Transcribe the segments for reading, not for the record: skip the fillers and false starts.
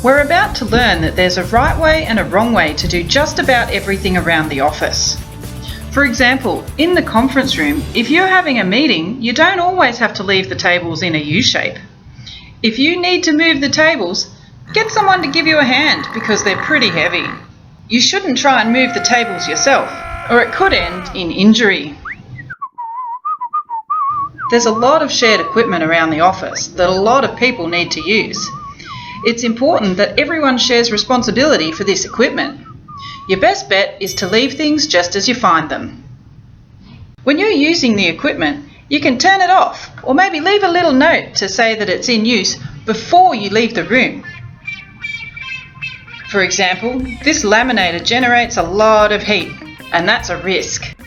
We're about to learn that there's a right way and a wrong way to do just about everything around the office. For example, in the conference room, if you're having a meeting, you don't always have to leave the tables in a U shape. If you need to move the tables, get someone to give you a hand because they're pretty heavy. You shouldn't try and move the tables yourself, or it could end in injury. There's a lot of shared equipment around the office that a lot of people need to use. It's important that everyone shares responsibility for this equipment. Your best bet is to leave things just as you find them. When you're using the equipment, you can turn it off or maybe leave a little note to say that it's in use before you leave the room. For example, this laminator generates a lot of heat, and that's a risk.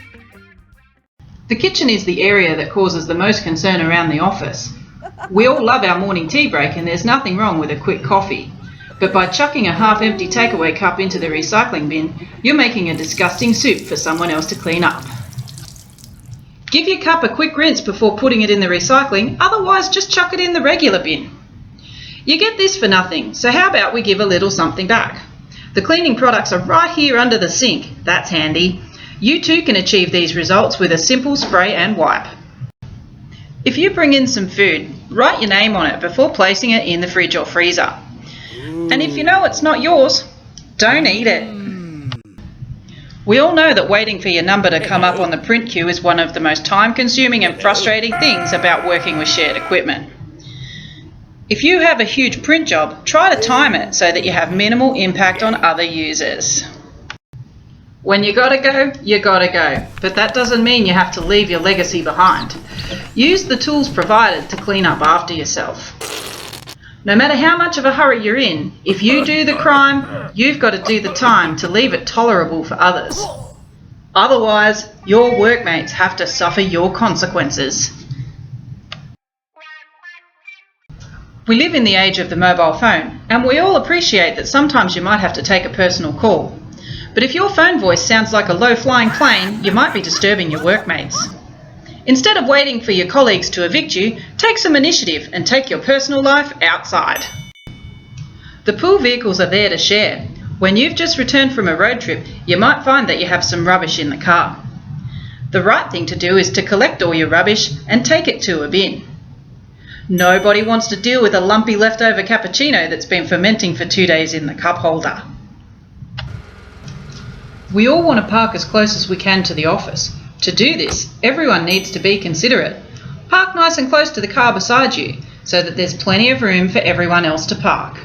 The kitchen is the area that causes the most concern around the office. We all love our morning tea break and there's nothing wrong with a quick coffee. But by chucking a half-empty takeaway cup into the recycling bin, you're making a disgusting soup for someone else to clean up. Give your cup a quick rinse before putting it in the recycling, otherwise just chuck it in the regular bin. You get this for nothing, so how about we give a little something back? The cleaning products are right here under the sink. That's handy. You too can achieve these results with a simple spray and wipe. If you bring in some food, write your name on it before placing it in the fridge or freezer. And if you know it's not yours, don't eat it. We all know that waiting for your number to come up on the print queue is one of the most time-consuming and frustrating things about working with shared equipment. If you have a huge print job, try to time it so that you have minimal impact on other users. When you gotta go, you gotta go, but that doesn't mean you have to leave your legacy behind. Use the tools provided to clean up after yourself. No matter how much of a hurry you're in, if you do the crime, you've got to do the time to leave it tolerable for others. Otherwise, your workmates have to suffer your consequences. We live in the age of the mobile phone, and we all appreciate that sometimes you might have to take a personal call. But if your phone voice sounds like a low-flying plane, you might be disturbing your workmates. Instead of waiting for your colleagues to evict you, take some initiative and take your personal life outside. The pool vehicles are there to share. When you've just returned from a road trip, you might find that you have some rubbish in the car. The right thing to do is to collect all your rubbish and take it to a bin. Nobody wants to deal with a lumpy leftover cappuccino that's been fermenting for 2 days in the cup holder. We all want to park as close as we can to the office. To do this, everyone needs to be considerate. Park nice and close to the car beside you so that there's plenty of room for everyone else to park.